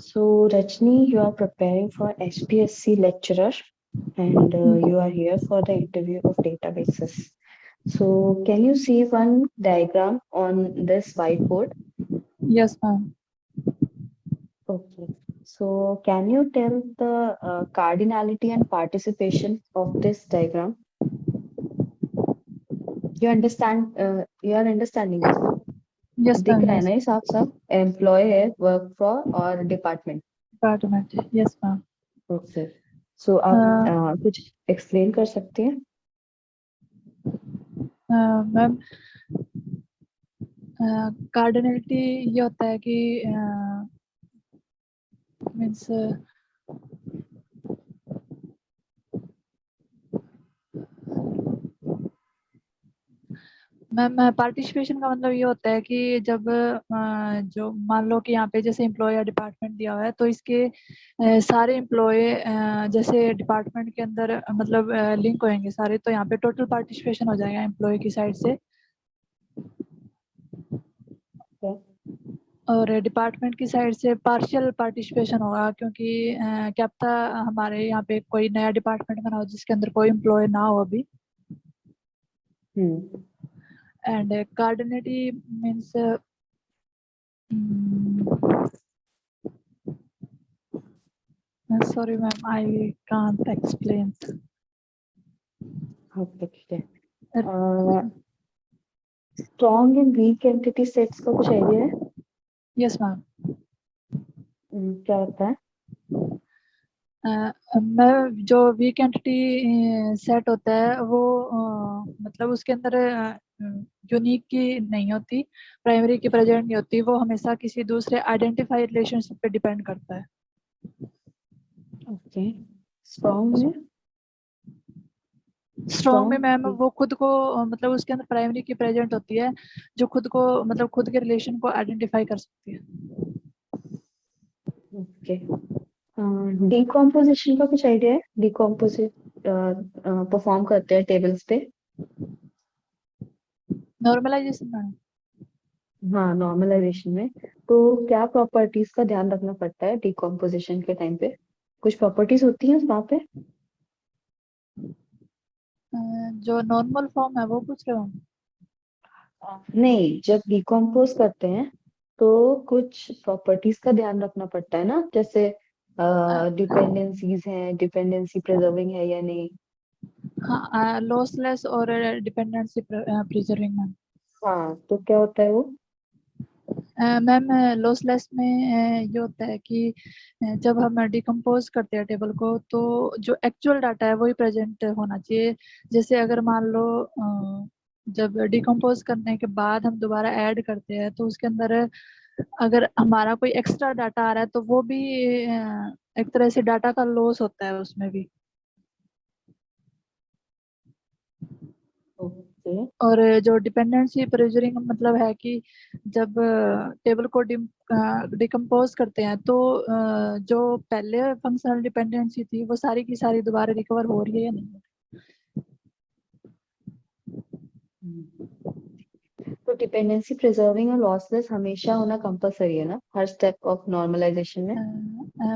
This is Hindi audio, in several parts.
So, Rajni, you are preparing for HPSC lecturer and you are here for the interview of databases. So, can you see one diagram on this whiteboard? Yes, ma'am. Okay. So, can you tell the cardinality and participation of this diagram? You understand? You are understanding this, na? Yes, दिख ma'am. रहा है Yes. ना ये साफ साफ? एम्प्लॉय है, वर्क फॉर और department. Department. Yes, ma'am. Okay. So आप कुछ एक्सप्लेन कर सकते हैं? मैम, कार्डिनलिटी ये होता है कि मीन्स मैम, पार्टिसिपेशन का मतलब ये होता है कि जब जो मान लो कि यहाँ पे जैसे एम्प्लॉय या डिपार्टमेंट दिया हुआ है, तो इसके सारे एम्प्लॉय जैसे डिपार्टमेंट के अंदर मतलब लिंक होंगे सारे, तो यहाँ पे टोटल पार्टिसिपेशन हो जाएगा एम्प्लॉय की साइड से। और डिपार्टमेंट की साइड से पार्शियल पार्टिसिपेशन होगा, क्योंकि क्या पता हमारे यहाँ पे कोई नया डिपार्टमेंट बना हो जिसके अंदर कोई एम्प्लॉय ना हो अभी। And cardinality means sorry ma'am, I can't explain. Okay, ठीक है. Strong and weak entity sets का कुछ आइडिया है? Yes ma'am. क्या होता है? मैं जो वीक एंटिटी सेट होता है वो मतलब उसके अंदर यूनिक की नहीं होती, प्राइमरी की प्रेजेंट नहीं होती, वो हमेशा किसी दूसरे आइडेंटिफाई रिलेशनशिप पे डिपेंड करता है। ओके. स्ट्रॉन्ग में? स्ट्रॉन्ग में मैम वो खुद को मतलब उसके अंदर प्राइमरी की प्रेजेंट होती है जो खुद को मतलब खुद के रिलेशन को आइडेंटिफाई कर सकती है। ओके. डिकम्पोजिशन का कुछ आइडिया है? डिकम्पोजिट परफॉर्म करते हैं टेबल्स पे. Normalisation ma'am? हाँ, नॉर्मलाइजेशन में. तो क्या प्रॉपर्टीज का ध्यान रखना पड़ता है डिकम्पोजिशन के टाइम पे? कुछ प्रॉपर्टीज होती हैं वहाँ पे? जो नॉर्मल फॉर्म है वो पूछ रहे हो? नहीं, जब डिकम्पोज करते हैं तो कुछ प्रॉपर्टीज का ध्यान रखना पड़ता है ना, जैसे डिपेंडेंसीज हैं, डिपेंडेंसी प्रिजर्विंग है या नहीं. हाँ, लॉसलेस और डिपेंडेंसी प्रिजर्विंग मैम। हाँ, तो क्या होता है वो? मैम, लॉसलेस में ये होता है कि जब हम डिकम्पोज करते हैं टेबल को, तो जो एक्चुअल डाटा है वही प्रेजेंट होना चाहिए। जैसे अगर मान लो जब डिकम्पोज करने के बाद हम दोबारा ऐड करते हैं, तो उसके अंदर अगर हमारा कोई एक्स्ट्रा डाटा आ रहा है तो वो भी एक तरह से डाटा का लॉस होता है उसमें भी। ओके. और जो डिपेंडेंसी प्रेजरिंग मतलब है कि जब टेबल को डिकम्पोज करते हैं, तो जो पहले फंक्शनल डिपेंडेंसी थी वो सारी की सारी दोबारा रिकवर हो रही है या नहीं। तो डिपेंडेंसी प्रिजर्विंग और लॉसलेस हमेशा होना कंपलसरी है ना, हर स्टेप ऑफ नॉर्मलाइजेशन में?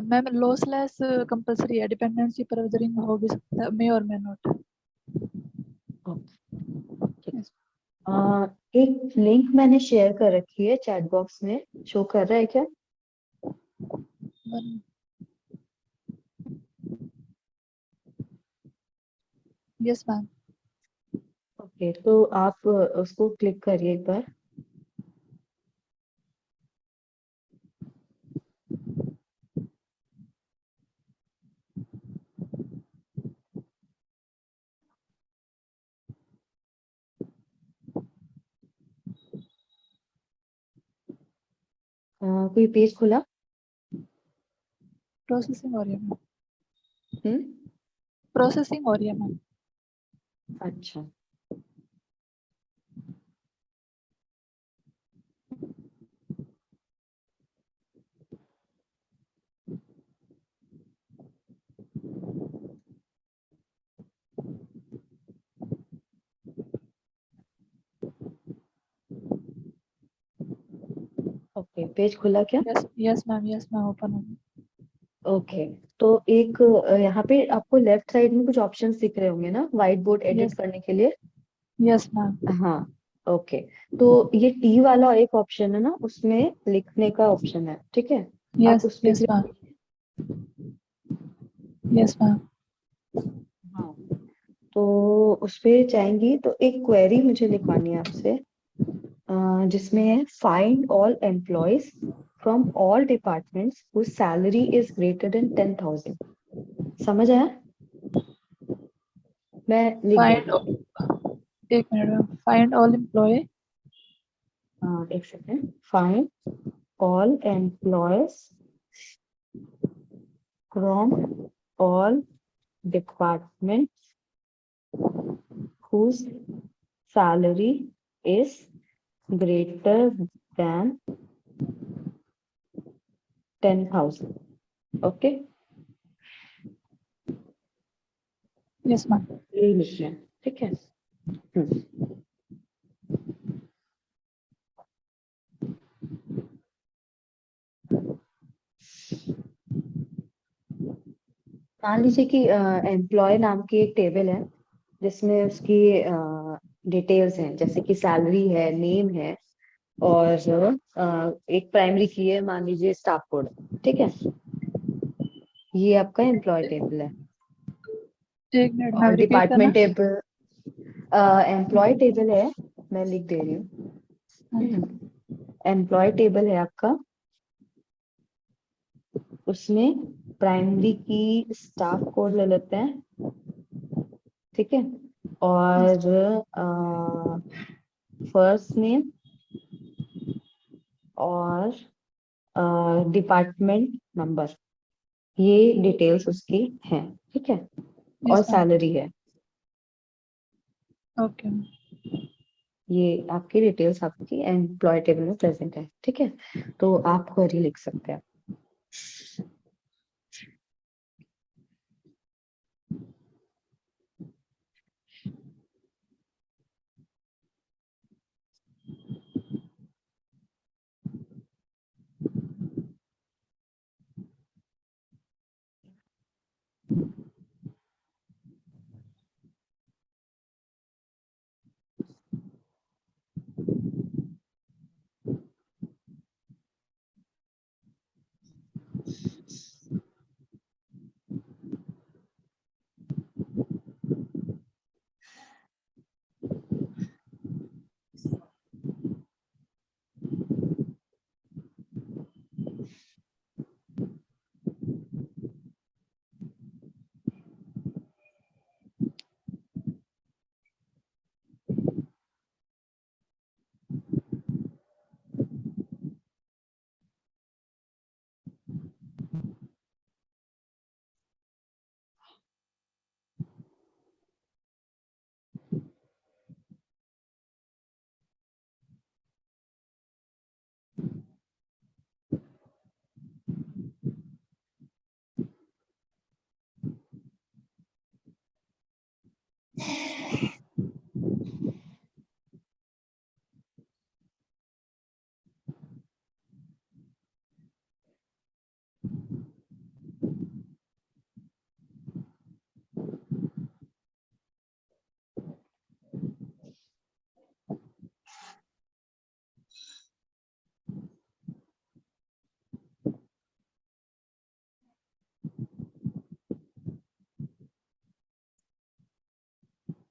मैम, लॉसलेस कंपलसरी है, डिपेंडेंसी प्रेजरिंग हो भी सकता है, मे और मे नॉट। एक लिंक मैंने शेयर कर रखी है चैट बॉक्स में, शो कर रहा है क्या? Yes ma'am. ओके, तो आप उसको क्लिक करिए एक बार. कोई पेज खुला? प्रोसेसिंग हो रही है मैम। हम्म. प्रोसेसिंग हो रही है मैम। अच्छा. ओके, पेज खुला क्या? Yes yes ma'am, yes ma'am, open हो गई। ओके, तो एक यहाँ पे आपको लेफ्ट साइड में कुछ ऑप्शंस दिख रहे होंगे ना, व्हाइट बोर्ड एडिट यस, करने के लिए। Yes ma'am. हाँ, ओके। तो ये टी वाला एक ऑप्शन है ना, उसमें लिखने का ऑप्शन है, ठीक है। आप यस, उस पे यस क्लिक मैम। कीजिए। Yes ma'am. हाँ, तो उस पे जाएंगी तो एक क्वेरी मुझे लिखवानी है आपसे, जिसमें है find all employees from all departments whose salary is greater than 10,000। समझ आया? मैं लिख दे फाइंड, रही हूँ। एक minute ma'am, find all employ एक second. Find all employees from all departments whose salary is greater than 10,000। Okay, yes ma'am. यही लिखना है, ठीक है। मान लीजिए कि एम्प्लॉय नाम की एक टेबल है, जिसमें उसकी डिटेल्स हैं, जैसे कि सैलरी है, नेम है, और एक प्राइमरी की है, मान लीजिए स्टाफ कोड, ठीक है। ये आपका एम्प्लॉय टेबल है। एक मिनट और मैम, रिपीट करना। डिपार्टमेंट टेबल, एम्प्लॉय टेबल है, मैं लिख दे रही हूँ। एम्प्लॉय टेबल है आपका, उसमें प्राइमरी की स्टाफ कोड ले लेते हैं, ठीक है। और फर्स्ट नेम और डिपार्टमेंट नंबर, ये डिटेल्स उसकी हैं, ठीक है। और यस मैम। सैलरी है। ओके। ये आपकी डिटेल्स आपकी एम्प्लॉय टेबल में प्रेजेंट है, ठीक है। तो आप क्वेरी लिख सकते हैं।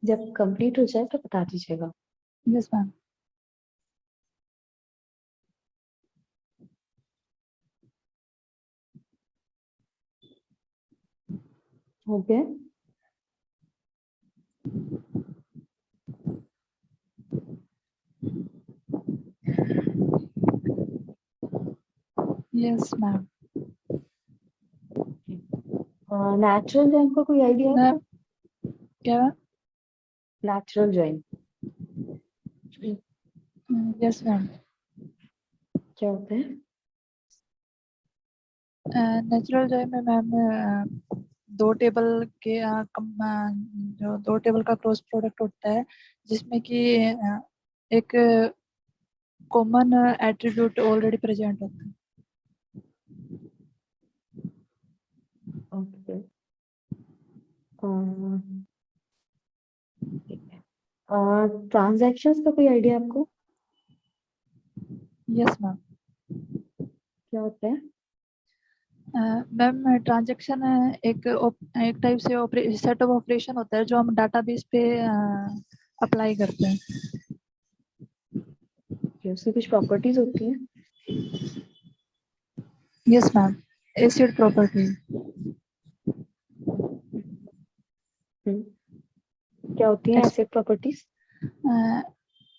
जब कंप्लीट हो जाए तो बता दीजिएगा। Yes ma'am. हो गया? Yes ma'am. नेचुरल जॉइन का कोई आइडिया है मैम, आपको? क्या natural join ma'am? Yes ma'am. क्या होता है? नेचुरल जो है में मैम, दो टेबल के जो दो टेबल का क्रॉस प्रोडक्ट होता है, जिसमें कि एक कॉमन एट्रीब्यूट ऑलरेडी प्रेजेंट होता है। ओके, ठीक है। ट्रांजैक्शंस का कोई आइडिया आपको यस मैम। क्या होता है? मैम ट्रांजैक्शन एक टाइप से सेट ऑफ ऑपरेशन होता है जो हम डाटाबेस पे अप्लाई करते हैं। कि उसकी कुछ प्रॉपर्टीज होती हैं? Yes ma'am, acid property. Hmm, क्या होती हैं ऐसे प्रॉपर्टीज?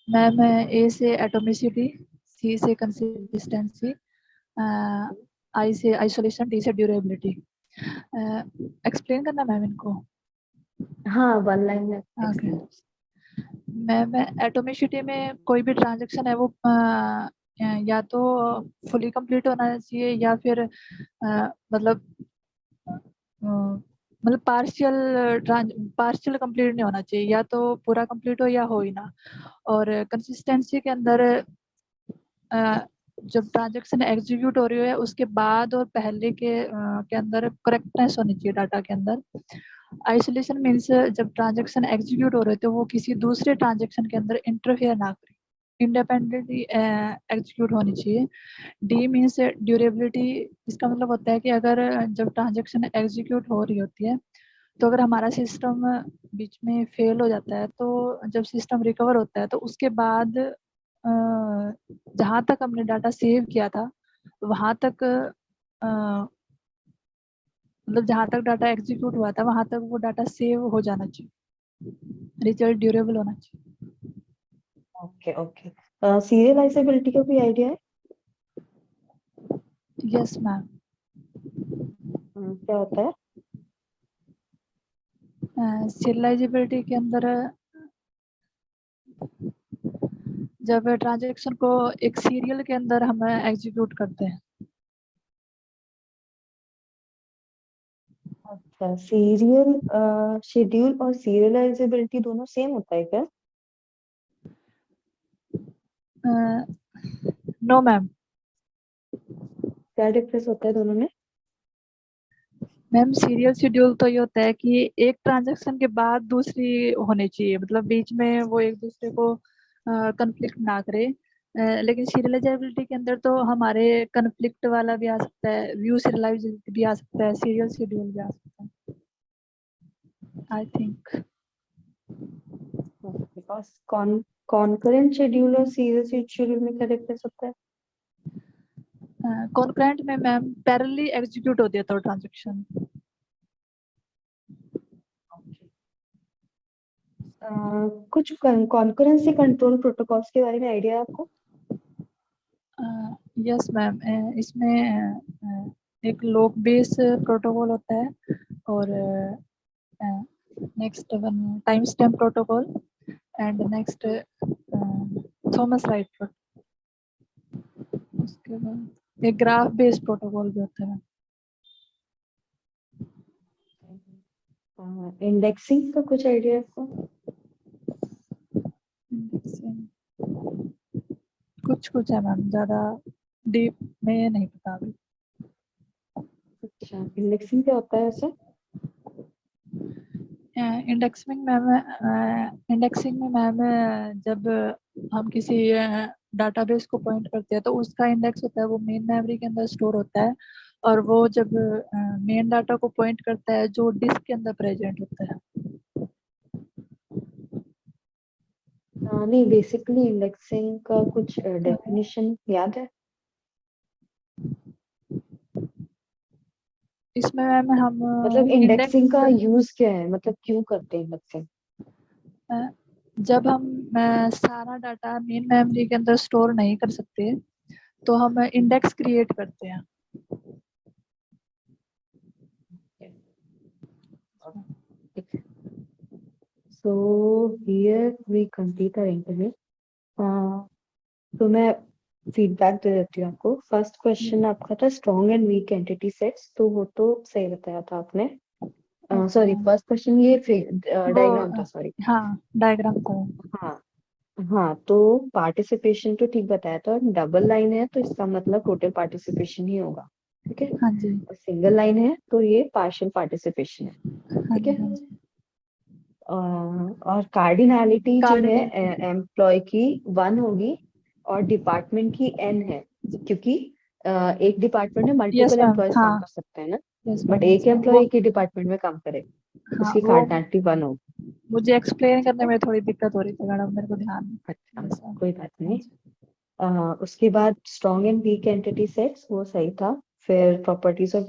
मैम ए से एटोमिसिटी, सी से कंसिस्टेंसी, आई से आइसोलेशन, डी से ड्यूरेबिलिटी। एक्सप्लेन करना मैम इनको। हाँ, वन लाइन में ओके एक्सप्लेन। मैम, एटोमिसिटी में कोई भी ट्रांजैक्शन है वो या तो फुली कंप्लीट होना चाहिए या फिर मतलब पार्शियल कंप्लीट नहीं होना चाहिए, या तो पूरा कंप्लीट हो या हो ही ना। और कंसिस्टेंसी के अंदर जब ट्रांजैक्शन एग्जीक्यूट हो रही है उसके बाद और पहले के अंदर करेक्टनेस होनी चाहिए डाटा के अंदर। आइसोलेशन मीन्स जब ट्रांजैक्शन एग्जीक्यूट हो रहे तो वो किसी दूसरे ट्रांजैक्शन के अंदर इंटरफेयर ना करे, इंडिपेंडेंटली एग्जीक्यूट होनी चाहिए। D means durability. इसका मतलब होता है कि अगर जब ट्रांजैक्शन एग्जीक्यूट हो रही होती है तो अगर हमारा सिस्टम बीच में फेल हो जाता है तो जब सिस्टम रिकवर होता है तो उसके बाद जहाँ तक हमने डाटा सेव किया था वहाँ तक मतलब जहाँ तक डाटा एग्जीक्यूट हुआ था वहाँ तक वो डाटा सेव हो जाना चाहिए, रिजल्ट ड्यूरेबल होना चाहिए। Okay, okay. सीरियलाइजेबिलिटी का कोई आइडिया है? Yes ma'am. क्या होता है? सीरियलाइजेबिलिटी के अंदर जब ट्रांजैक्शन को एक सीरियल के अंदर हम एग्जीक्यूट करते हैं। अच्छा, सीरियल शेड्यूल और सीरियलाइजेबिलिटी दोनों सेम होता है क्या? No ma'am. क्या डिफरेंस होता है दोनों में? मैम सीरियल शेड्यूल तो ये होता है कि एक ट्रांजैक्शन के बाद दूसरी होनी चाहिए, मतलब बीच में वो एक दूसरे को कन्फ्लिक्ट ना करे। लेकिन सीरियलाइजेबिलिटी के अंदर तो हमारे कन्फ्लिक्ट वाला भी आ सकता है, व्यू सीरियलाइजेबिलिटी भी आ सकता है, सीरियल शेड्यूल भी आ सकता है I think. Because concurrent schedule और सीरियल शेड्यूल में क्या डिफरेंस होता है? कॉन्करेंट में मैम पैरेलली एग्जीक्यूट होती है तो ट्रांजैक्शन। कुछ कॉन्करेंसी कंट्रोल प्रोटोकॉल्स के बारे में आइडिया है आपको? यस मैम, इसमें एक लोक बेस प्रोटोकॉल होता है और next one time stamp protocol and next Thomas right. उसके बाद एक ग्राफ बेस्ड प्रोटोकॉल भी होता है। इंडेक्सिंग का कुछ आइडिया है आपको? कुछ कुछ है मैम, ज्यादा डीप में नहीं पता अभी। अच्छा, इंडेक्सिंग क्या होता है ऐसे? इंडेक्सिंग में मैम जब हम किसी डाटाबेस को पॉइंट करते हैं तो उसका इंडेक्स होता है वो मेन मेमोरी के अंदर स्टोर होता है, और वो जब मेन डाटा को पॉइंट करता है जो डिस्क के अंदर प्रेजेंट होता है। नहीं, बेसिकली इंडेक्सिंग का कुछ डेफिनेशन याद है? इसमें मैम हम मतलब इंडेक्सिंग इंडेक्स का यूज क्या है, मतलब क्यों करते हैं इंडेक्सिंग? जब हम सारा डाटा मेन मेमोरी के अंदर स्टोर नहीं कर सकते तो हम इंडेक्स क्रिएट करते हैं। So here we complete our interview. तो मैं फीडबैक दे देती हूँ आपको। फर्स्ट क्वेश्चन आपका था strong and weak entity sets, तो वो तो सही बताया था आपने। Okay sorry, ma'am. First question ये वो डायग्राम था, सॉरी। हाँ, डायग्राम था। हाँ, हाँ, तो पार्टिसिपेशन तो ठीक बताया था। डबल लाइन है तो इसका मतलब टोटल पार्टिसिपेशन ही होगा। ठीक है। हाँ जी, सिंगल लाइन है तो ये पार्शियल पार्टिसिपेशन है, हाँ ठीक जी, है। हाँ जी। और कार्डिनैलिटी जो है कार्डिनल। एम्प्लॉय की 1 होगी और डिपार्टमेंट की n है, क्योंकि एक डिपार्टमेंट में यस मल्टीपल मैम, एम्प्लॉयज हाँ। काम कर सकते हैं ना, यस बट मैम, एक यस मैम, एम्प्लॉय वो, एक ही डिपार्टमेंट में काम करे, हाँ उसकी वो कार्डिनैलिटी 1 होगी, मुझे एक्सप्लेन ठीक करने है। में थोड़ी दिक्कत हो रही थी मैडम, मेरे को ध्यान अच्छा, नहीं। Yes ma'am. कोई बात हाँ नहीं। जी। उसके बाद strong and weak entity sets, वो सही था। फिर प्रॉपर्टीज ऑफ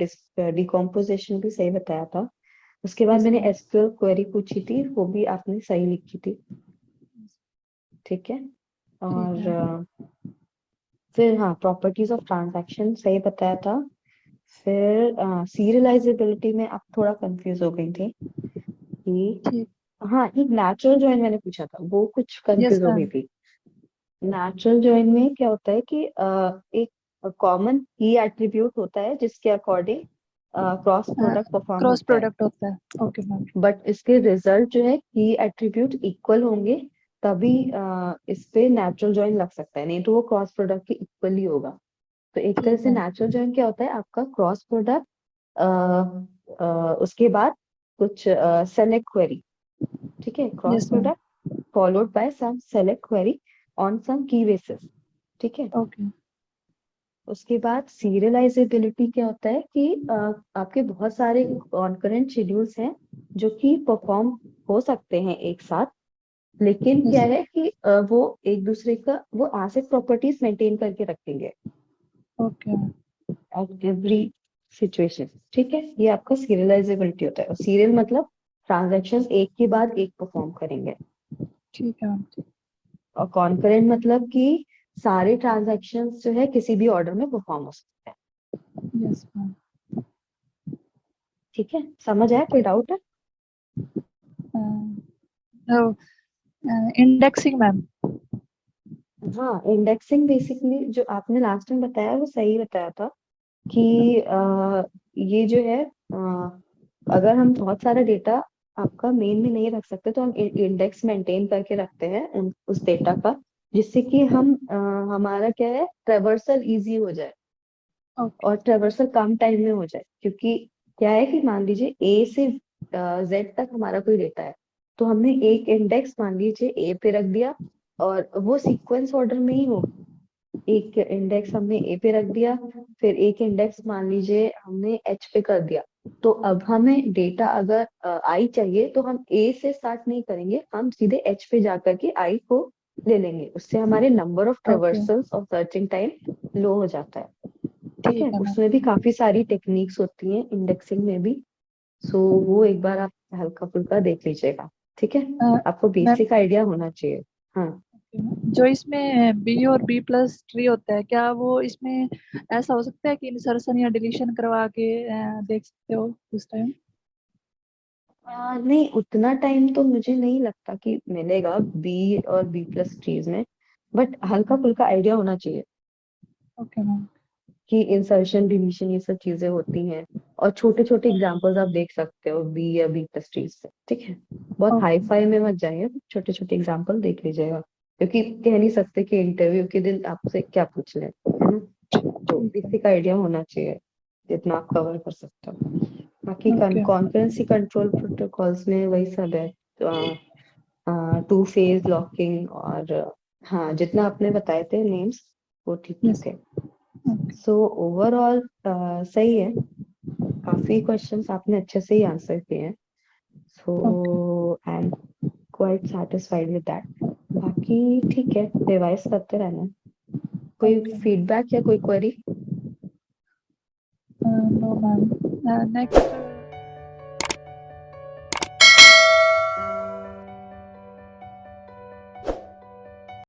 डिकम्पोजिशन भी सही बताया था। उसके बाद यस मैंने मैम। एसक्यूएल क्वेरी पूछी थी, वो भी आपने सही लिखी थी, ठीक है। ठीक और है। फिर हाँ, प्रॉपर्टीज ऑफ ट्रांजैक्शन सही बताया था। फिर सीरियलाइजेबिलिटी में आप थोड़ा कंफ्यूज हो गई थी कि, ठीक। हाँ, एक नेचुरल जॉइन मैंने पूछा था, वो कुछ यस कंफ्यूज हो गई मैम। थी। नेचुरल जॉइन में क्या होता है कि एक कॉमन की एट्रीब्यूट होता है जिसके according cross product perform cross होता है, प्रोडक्ट होता है, ओके मैम। बट इसके रिजल्ट जो है की एट्रीब्यूट इक्वल होंगे, तभी इस पे नेचुरल जॉइन लग सकता है, नहीं तो वो क्रॉस प्रोडक्ट के इक्वल ही होगा। तो एक तरह ठीक से है। नेचुरल जॉइन क्या होता है, आपका क्रॉस प्रोडक्ट उसके बाद कुछ सेलेक्ट क्वेरी, ठीक है, cross yes ma'am. Product followed by some select query on some की बेसिस, ठीक है। ओके। उसके बाद सीरियलाइजेबिलिटी क्या होता है कि आपके बहुत सारे कॉन्करेंट शेड्यूल्स हैं जो कि परफॉर्म हो सकते हैं एक साथ, लेकिन क्या यस। है कि वो एक दूसरे का वो एसिड प्रॉपर्टीज मेंटेन करके रखेंगे ओके। एट एवरी सिचुएशन, ठीक है। ये आपका सीरियलाइजेबिलिटी होता है, और सीरियल मतलब ट्रांजैक्शंस एक के बाद एक परफॉर्म करेंगे, ठीक है मैम। और कॉन्करेंट मतलब कि सारे ट्रांजैक्शंस जो है किसी भी ऑर्डर में परफॉर्म हो सकते हैं, यस मैम। ठीक है। समझ आया, कोई डाउट है? Indexing ma'am. हाँ, इंडेक्सिंग बेसिकली जो आपने लास्ट टाइम बताया वो सही बताया था कि ये जो है अगर हम बहुत सारा डेटा आपका मेन में नहीं रख सकते तो हम इंडेक्स मेंटेन करके रखते हैं उस डेटा का, जिससे कि हम हमारा क्या है, ट्रेवर्सल इजी हो जाए ओके। और ट्रेवर्सल कम टाइम में हो जाए, क्योंकि क्या है कि मान लीजिए ए से जेड तक हमारा कोई डेटा है, तो हमने एक इंडेक्स मान लीजिए ए पे रख दिया, और वो सीक्वेंस ऑर्डर में ही होगा। एक इंडेक्स हमने ए पे रख दिया, फिर एक इंडेक्स मान लीजिए हमने एच पे कर दिया, तो अब हमें डेटा अगर आई चाहिए तो हम ए से स्टार्ट नहीं करेंगे, हम सीधे एच पे जा करके आई को ले लेंगे, उससे हमारे नंबर ऑफ ओके। ट्रेवर्सल्स और सर्चिंग टाइम लो हो जाता है, ठीक है। ठीक है मैम। उसमें भी काफी सारी टेक्निक्स होती हैं इंडेक्सिंग में भी, सो वो एक बार आप हल्का फुल्का देख लीजिएगा, ठीक है। आपको मैम, बेसिक आइडिया होना चाहिए। हाँ, जो इसमें बी और बी प्लस ट्री होता है, क्या वो इसमें ऐसा हो सकता है कि इंसर्शन या डिलीशन करवा के देख सकते हो उस टाइम? नहीं, उतना टाइम तो मुझे नहीं लगता कि मिलेगा बी और बी प्लस ट्रीज में, बट हल्का फुल्का आइडिया होना चाहिए ओके मैम। कि इंसर्शन डिलीशन ये सब चीजें होती हैं, और छोटे छोटे एग्जांपल्स आप देख सकते हो बी या बी प्लस ट्रीज से, ठीक है। बहुत हाई ओके। फाई में मत जाइए, छोटे छोटे एग्जांपल देख लीजिएगा, क्योंकि कह नहीं सकते कि इंटरव्यू के दिन आपसे क्या पूछ ले, है ना। तो ठीक है। बेसिक आइडिया होना चाहिए जितना आप कवर कर सकते हो। बाकी ओके। कॉन्करेंसी कंट्रोल प्रोटोकॉल्स में वही सब है, टू फेज लॉकिंग, और हाँ, जितना आपने बताए थे नेम्स वो ठीक ठीक यस। थे। ओके। सो ओवरऑल सही है, काफी क्वेश्चंस आपने अच्छे से ही आंसर किए हैं, okay. So I am quite satisfied with that. बाकी ठीक है, रिवाइज करते रहना। कोई ओके। फीडबैक या कोई क्वेरी? No ma'am, next